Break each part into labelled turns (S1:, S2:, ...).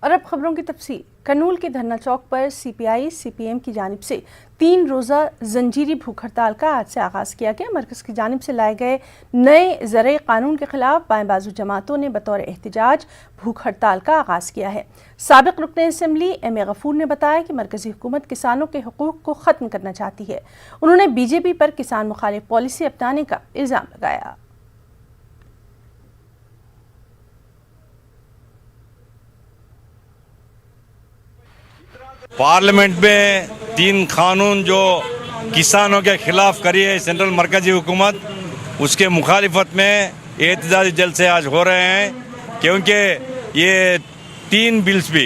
S1: और अब खबरों की तफसील। कर्नूल के धरना चौक पर सीपीआई सीपीएम की जानिब से 3 रोज़ा जंजीरी भूख हड़ताल का आज से आगाज़ किया गया। मरकज़ की जानिब से लाए गए नए ज़रई कानून के खिलाफ बाएं बाजू जमातों ने बतौर एहतजाज भूख हड़ताल का आगाज़ किया है। साबिक़ रुकन असम्बली एम ए गफूर ने बताया कि मरकज़ी हुकूमत किसानों के हुकूक़ को ख़त्म करना चाहती है। उन्होंने बीजेपी पर किसान मुखालिफ पॉलिसी अपनाने का इल्ज़ाम लगाया।
S2: पार्लियामेंट में 3 कानून जो किसानों के खिलाफ करी है सेंट्रल मरकजी हुकूमत, उसके मुखालिफत में एहतजाजी जलसे आज हो रहे हैं, क्योंकि ये 3 बिल्स भी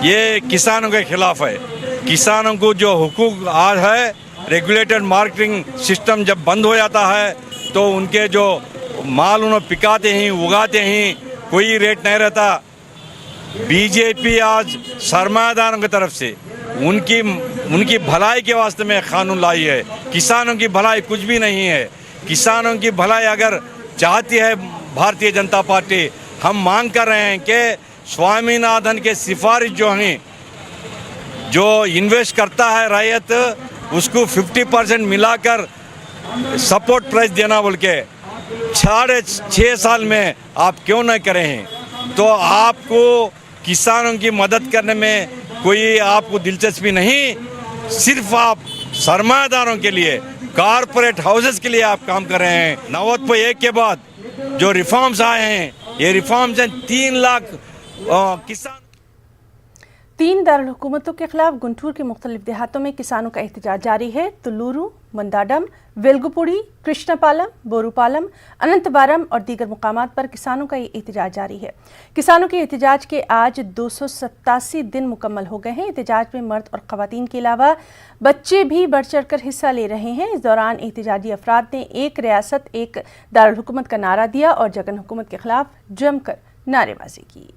S2: ये किसानों के खिलाफ है। किसानों को जो हुकूक आज है, रेगुलेटेड मार्केटिंग सिस्टम जब बंद हो जाता है तो उनके जो माल उन्हें पिकाते हैं, उगाते हैं, कोई रेट नहीं रहता। बीजेपी आज सरमायादारों की तरफ से उनकी भलाई के वास्ते में कानून लाई है। किसानों की भलाई कुछ भी नहीं है। किसानों की भलाई अगर चाहती है भारतीय जनता पार्टी, हम मांग कर रहे हैं कि स्वामीनाथन के सिफारिश जो हैं, जो इन्वेस्ट करता है रैयत, उसको 50% मिलाकर सपोर्ट प्राइस देना बोल के 6.5 साल में आप क्यों नहीं करे हैं। तो आपको किसानों की मदद करने में कोई आपको दिलचस्पी नहीं, सिर्फ आप सरमायादारों के लिए, कारपोरेट हाउसेस के लिए आप काम कर रहे हैं। 90/1 के बाद जो रिफॉर्म्स आए हैं, ये रिफॉर्म्स हैं 3 लाख किसान।
S1: 3 दारुल हुकूमतों के खिलाफ गुंटूर के मुख्तलिफ देहातों में किसानों का एहतजाज जारी है। तुल्लूरू, मंदाडम, वेलगुपुड़ी, कृष्णपालम, बोरूपालम, अनंतबारम और दीगर मुकामात पर किसानों का ये एहतजाज जारी है। किसानों के एहतजाज के आज 287 दिन मुकम्मल हो गए हैं। एहतजाज में मर्द और ख़वातीन के अलावा बच्चे भी बढ़ चढ़ कर हिस्सा ले रहे हैं। इस दौरान एहतजाजी अफराद ने एक रियासत एक दारुल हुकूमत का नारा दिया और जगन हुकूमत के खिलाफ जमकर नारेबाजी की।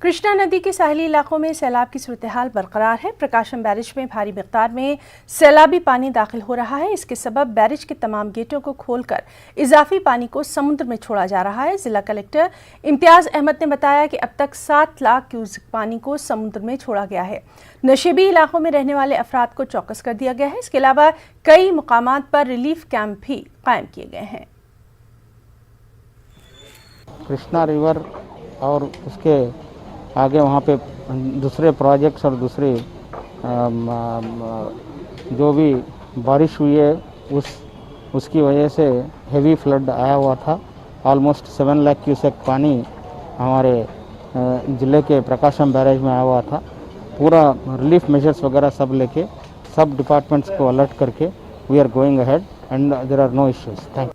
S1: कृष्णा नदी के साहली इलाकों में सैलाब की सूरत हाल बरकरार है। प्रकाशम बैरिज में भारी मिक़दार में सैलाबी पानी दाखिल हो रहा है। इसके सबब बैरिज के तमाम गेटों को खोलकर इजाफी पानी को समुद्र में छोड़ा जा रहा है। जिला कलेक्टर इम्तियाज़ अहमद ने बताया कि अब तक 7 लाख क्यूसेक पानी को समुद्र में छोड़ा गया है। नशेबी इलाकों में रहने वाले अफराद को चौकस कर दिया गया है। इसके अलावा कई मुकामात पर रिलीफ कैंप भी कायम किए गए हैं।
S3: कृष्णा रिवर और उसके आगे वहाँ पे दूसरे प्रोजेक्ट्स और दूसरे जो भी बारिश हुई है उसकी वजह से हेवी फ्लड आया हुआ था। ऑलमोस्ट 7 लाख क्यूसेक पानी हमारे ज़िले के प्रकाशम बैरेज में आया हुआ था। पूरा रिलीफ मेजर्स वगैरह सब लेके सब डिपार्टमेंट्स को अलर्ट करके we are going ahead and there are no issues. Thank you.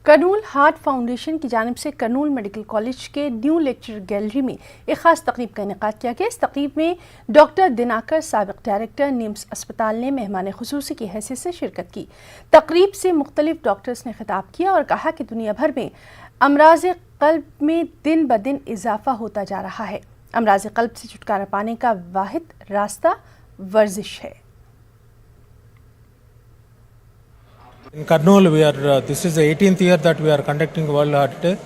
S1: Kurnool heart foundation की जानिब से कर्नूल मेडिकल कॉलेज के न्यू लेक्चर गैलरी में एक खास तकरीब का इनेकाद किया गया। इस तकरीब में डॉक्टर दिनाकर, साबिक डायरेक्टर निम्स अस्पताल ने मेहमान खुसूसी की हैसियत से शिरकत की। तकरीब से मुख्तलिफ डॉक्टर्स ने खिताब किया और कहा कि दुनिया भर में अमराज क़ल्ब में दिन ब दिन इजाफा होता जा रहा है। अमराज क़ल्ब से छुटकारा पाने का वाहिद रास्ता वर्जिश है।
S4: In Kurnool, this is the 18th year that we are conducting World Heart Day.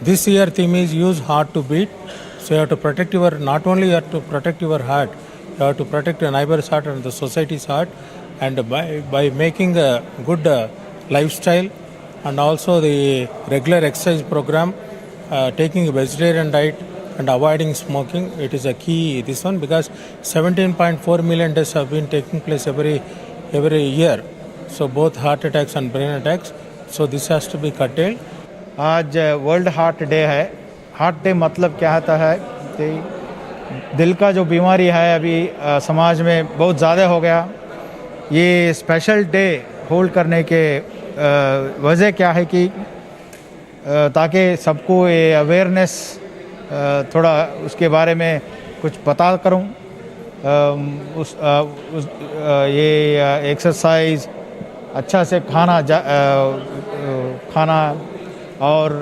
S4: This year theme is use heart to beat. So you have to protect not only you have to protect your heart, you have to protect your neighbor's heart and the society's heart. And by making a good lifestyle and also the regular exercise program, taking a vegetarian diet and avoiding smoking, it is a key this one, because 17.4 million deaths have been taking place every year. So both heart attacks and brain attacks. So this has to be curtailed.
S5: आज world heart day है। Heart day मतलब क्या होता है कि दिल का जो बीमारी है अभी समाज में बहुत ज़्यादा हो गया। ये स्पेशल डे होल्ड करने के वजह क्या है कि ताकि सबको ये अवेयरनेस थोड़ा उसके बारे में कुछ पता करूं। ये एक्सरसाइज, अच्छा से खाना और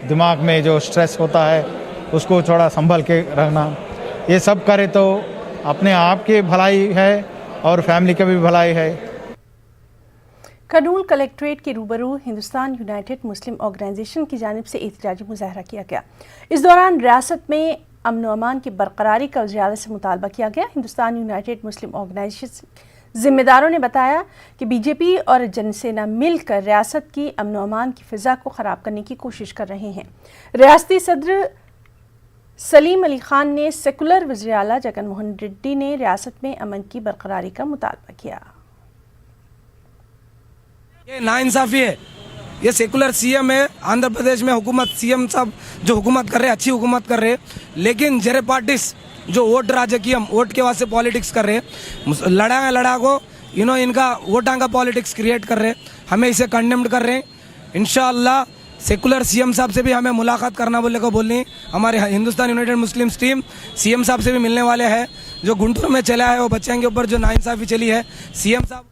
S5: दिमाग में जो स्ट्रेस होता है उसको थोड़ा संभल के रखना, ये सब करे तो अपने आप की भलाई है और फैमिली की भी भलाई है।
S1: कर्नूल कलेक्ट्रेट के रूबरू हिंदुस्तान यूनाइटेड मुस्लिम ऑर्गेनाइजेशन की जानिब से एहतजाजी मुजाहरा किया गया। इस दौरान रियासत में अमन व अमान की बरकरारी का वज़ीर आला से मुतालबा किया गया। हिंदुस्तान यूनाइटेड मुस्लिम ऑर्गेनाइजेशन जिम्मेदारों ने बताया कि बीजेपी और जनसेना मिलकर रियासत की अमन व अमान की फ़िज़ा को ख़राब करने की कोशिश कर रहे हैं। रियासती सदर सलीम अली खान ने सेकुलर वज़ीर आला जगन मोहन रेड्डी ने रियासत में अमन की बरकरारी का मुतालबा किया।
S6: ये नाइंसाफ़ी है, ये सेकुलर सीएम है आंध्र प्रदेश में, हुकूमत सीएम साहब जो हुकूमत कर रहे हैं अच्छी हुकूमत कर रहे हैं, लेकिन जरे पार्टीज जो वोट राजकीय वोट के वास्ते पॉलिटिक्स कर रहे हैं, लड़ा को इनका वोटां का पॉलिटिक्स क्रिएट कर रहे हैं, हमें इसे कंडेम्ड कर रहे हैं। इंशाअल्लाह सेकुलर सीएम साहब से भी हमें मुलाकात करना बोलनी हमारे हिंदुस्तान यूनाइटेड मुस्लिम टीम सीएम साहब से भी मिलने वाले हैं। जो गुंटूर में चला है वो बच्चों के ऊपर जो नाइंसाफ़ी चली है, सीएम साहब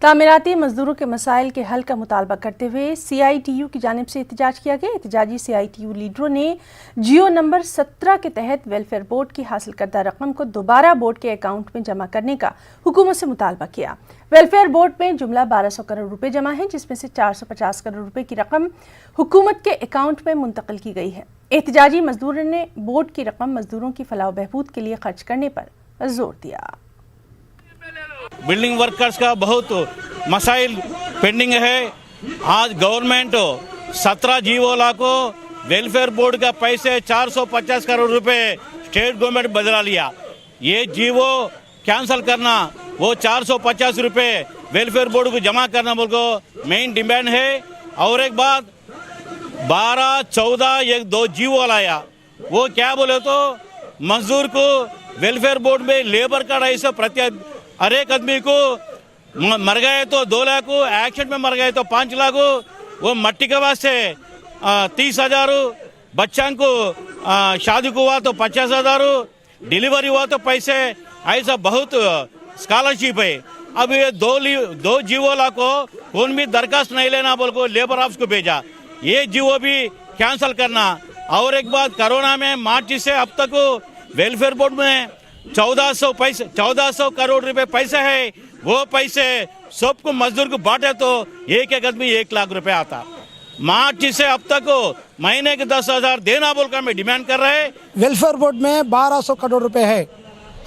S1: तामीराती मजदूरों के मसाइल के हल का मुतालबा करते हुए CITU की जानिब से एहतजाज किया गया। एहतजाजी CITU लीडरों ने जियो नंबर 17 के तहत वेलफेयर बोर्ड की हासिल करदा रकम को दोबारा बोर्ड के अकाउंट में जमा करने का हुकूमत से मुतालबा किया। वेलफेयर बोर्ड में जुमला 1200 करोड़ रुपए जमा है, जिसमें से 450 करोड़ रुपए की रकम हुकूमत के अकाउंट में मुंतकिल की गई है। एहतजाजी मजदूरों ने बोर्ड की रकम मजदूरों की फलाह बहबूद के लिए खर्च करने पर जोर दिया।
S7: बिल्डिंग वर्कर्स का बहुत मसाइल पेंडिंग है। आज गवर्नमेंट 17 जीवोला को वेलफेयर बोर्ड का पैसे 450 करोड़ रुपए स्टेट गवर्नमेंट बदला लिया। ये जीवो कैंसल करना, वो 450 रुपए वेलफेयर बोर्ड को जमा करना बोल को मेन डिमांड है। और एक बात 12, 14 एक 2 जीवो लाया, वो क्या बोले तो मजदूर को वेलफेयर बोर्ड में लेबर कार्ड ऐसा प्रति हर एक आदमी को मर गए तो 2 लाख, एक्सीडेंट में मर गए तो 5 लाख, वो मट्टी के वास्ते 30,000, बच्चों को शादी को हुआ तो 50,000, डिलीवरी हुआ तो पैसे, ऐसा बहुत स्कॉलरशिप है। अब ये 2 जीवोला को कौन भी दरखास्त नहीं लेना बोल को लेबर ऑफिस को भेजा, ये जीवो भी कैंसल करना। और एक बात, कोरोना में मार्च से अब तक वेलफेयर बोर्ड में 1400 करोड़ रुपए पैसे है, वो पैसे सबको मजदूर को बांटे तो एक आदमी 1 लाख रुपए आता। मार्च से अब तक महीने के 10,000 देना बोलकर हमें डिमांड कर रहे हैं।
S8: वेलफेयर बोर्ड में 1200 करोड़ रुपए है।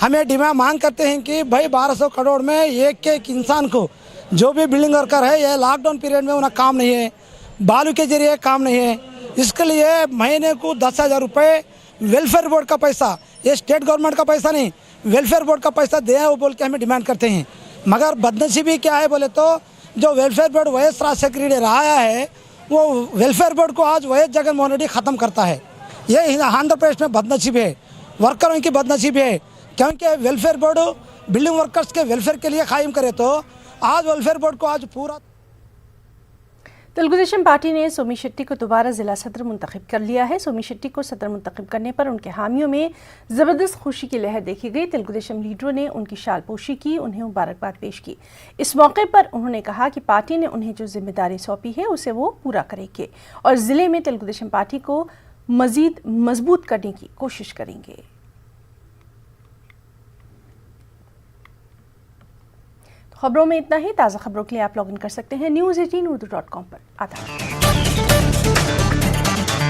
S8: हमें डिमांड मांग करते हैं कि भाई 1200 करोड़ में एक इंसान को, जो भी बिल्डिंग वर्कर है, ये लॉकडाउन पीरियड में उन्हें काम नहीं है, बालू के जरिए काम नहीं है, इसके लिए महीने को 10,000 रुपये वेलफेयर बोर्ड का पैसा, ये स्टेट गवर्नमेंट का पैसा नहीं, वेलफेयर बोर्ड का पैसा दे वो बोल के हमें डिमांड करते हैं। मगर बदनसीबी क्या है बोले तो जो welfare board vice Rajasekhar Reddy रहा है, वो वेलफेयर बोर्ड को आज वाइस जगन मोहन रेड्डी ख़त्म करता है। ये आंध्र प्रदेश में बदनसीबी है, वर्करों की बदनसीबी है, क्योंकि वेलफेयर बोर्ड बिल्डिंग वर्कर्स के वेलफेयर के लिए कायम करे तो आज वेलफेयर बोर्ड को आज पूरा।
S1: तेलुगु देशम पार्टी ने सोमी शेट्टी को दोबारा जिला सदर मुंतखब कर लिया है। सोमी शेट्टी को सदर मुंतखब करने पर उनके हामियों में ज़बरदस्त खुशी की लहर देखी गई। तेलुगु देशम लीडरों ने उनकी शालपोशी की, उन्हें मुबारकबाद पेश की। इस मौके पर उन्होंने कहा कि पार्टी ने उन्हें जो जिम्मेदारी सौंपी है उसे वो पूरा करेंगे और ज़िले में तेलुगु देशम पार्टी को मज़ीद मजबूत करने की कोशिश करेंगे। खबरों में इतना ही। ताज़ा खबरों के लिए आप लॉगिन कर सकते हैं news18urdu.com पर। आधा